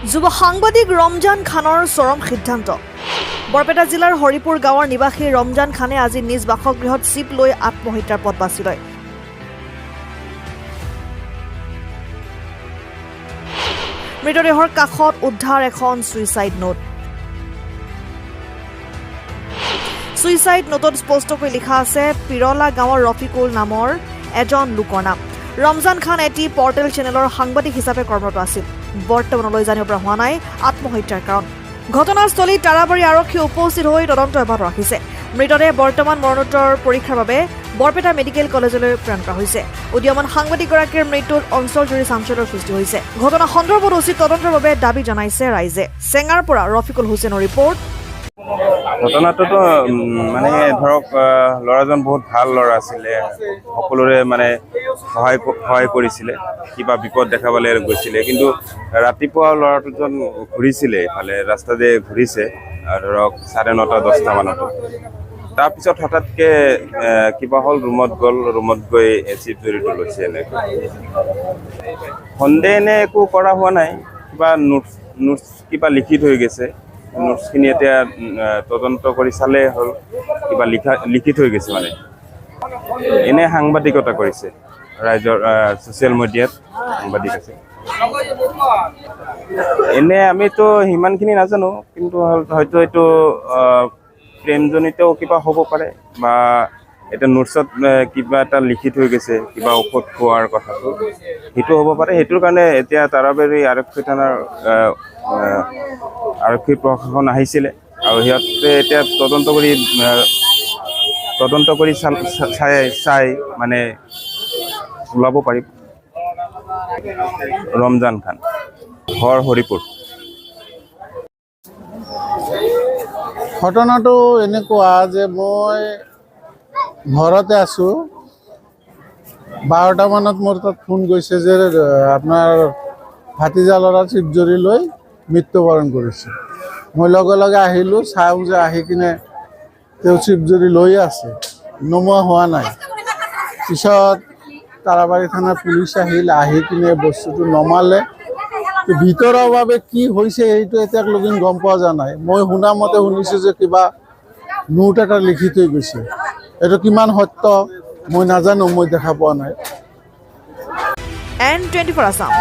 যুৱ সাংবাদিক ৰমজান খানৰ চৰম সিদ্ধান্ত। বৰপেটা জিলাৰ হৰিপুৰ গাঁৱৰ নিবাসী ৰমজান খানে আজি নিজ বাসগৃহত চিপ লৈ আত্মহত্যাৰ পথ বাছি লয়। মৃতদেহৰ কাষত উদ্ধাৰ এখন ছুইচাইড নোট। ছুইচাইড নোটত স্পষ্টকৈ লিখা আছে পিৰলা গাঁৱৰ ৰফিকুল নামৰ এজন লোকৰ নাম। ৰমজান খান এটি পৰ্টেল চেনেলৰ সাংবাদিক হিচাপে কৰ্মৰত আছিল। বৰ্তমানলৈ জানিব পৰা হোৱা নাই আত্মহত্যাৰ কাৰণ। ঘটনাস্থলীত তাৰাবাৰী আৰক্ষী উপস্থিত হৈ তদন্ত অব্যাহত ৰাখিছে। মৃতদেহ বৰ্তমান মৰণোত্তৰ পৰীক্ষাৰ বাবে বৰপেটা মেডিকেল কলেজলৈ প্ৰেৰণ কৰা হৈছে। উদীয়মান সাংবাদিকগৰাকীৰ মৃত্যুত অঞ্চলজুৰি চাঞ্চল্যৰ সৃষ্টি হৈছে। ঘটনা সন্দৰ্ভত উচিত তদন্তৰ বাবে দাবী জনাইছে ৰাইজে। চেঙাৰ পৰা ৰফিকুল হুছেইনৰ ৰিপৰ্ট। ঘটনাটোতো মানে ধৰক ল'ৰাজন বহুত ভাল ল'ৰা আছিলে, সকলোৰে মানে সহায় কৰিছিলে, কিবা বিপদ দেখাবলৈ গৈছিলে। কিন্তু ৰাতিপুৱা ল'ৰাটোজন ঘূৰিছিলে, ইফালে ৰাস্তাতে ঘূৰিছে ধৰক 9:30-10টা মানত। তাৰপিছত হঠাৎকে কিবা হ'ল, ৰুমত গ'ল, ৰুমত গৈ চিপ জড়িত লৈছে। এনেকৈ সন্দেহ এনে একো কৰা হোৱা নাই, কিবা নোটছ কিবা লিখি থৈ গৈছে। নোটছখিনি এতিয়া তদন্ত কৰি চালে হ'ল, কিবা লিখি থৈ গৈছে। মানে এনে সাংবাদিকতা কৰিছে, ৰাইজৰ ছ'চিয়েল মিডিয়াত সাংবাদিক আছে। এনে আমিতো সিমানখিনি নাজানো, কিন্তু হয়তো এইটো প্ৰেমজনিতও কিবা হ'ব পাৰে, বা এটা নোটছত কিবা এটা লিখি থৈ গৈছে, কিবা ঔষধ খোৱাৰ কথাটো, সেইটো হ'ব পাৰে। সেইটোৰ কাৰণে এতিয়া তাৰাবাৰী আৰক্ষী থানাৰ আৰক্ষী প্ৰশাসন আহিছিলে, আৰু সিহঁতে এতিয়া তদন্ত কৰি চাই মানে ওলাব পাৰিব। ৰমজান খান, ঘৰ হৰিপুৰ। ঘটনাটো এনেকুৱা যে মই ঘৰতে আছোঁ, 12টা মানত মোৰ তাত ফোন গৈছে যে আপোনাৰ ভাতিজা ল'ৰা চিপজৰি লৈ মৃত্যুবৰণ কৰিছে। মই লগে লগে আহিলোঁ, চাওঁ যে আহি কিনে তেওঁ চিপজৰি লৈ আছে, নমোৱা হোৱা নাই। পিছত তাৰাবাৰী থানাৰ পুলিচ আহি কিনে বস্তুটো নমালে। ভিতৰুৱাভাৱে কি হৈছে সেইটো এতিয়ালৈকে গম পোৱা যোৱা নাই। মই শুনা মতে শুনিছোঁ যে কিবা নোট এটা লিখি থৈ গৈছে। এইটো কিমান সত্য মই নাজানো, মই দেখা পোৱা নাই। N24 আছাম।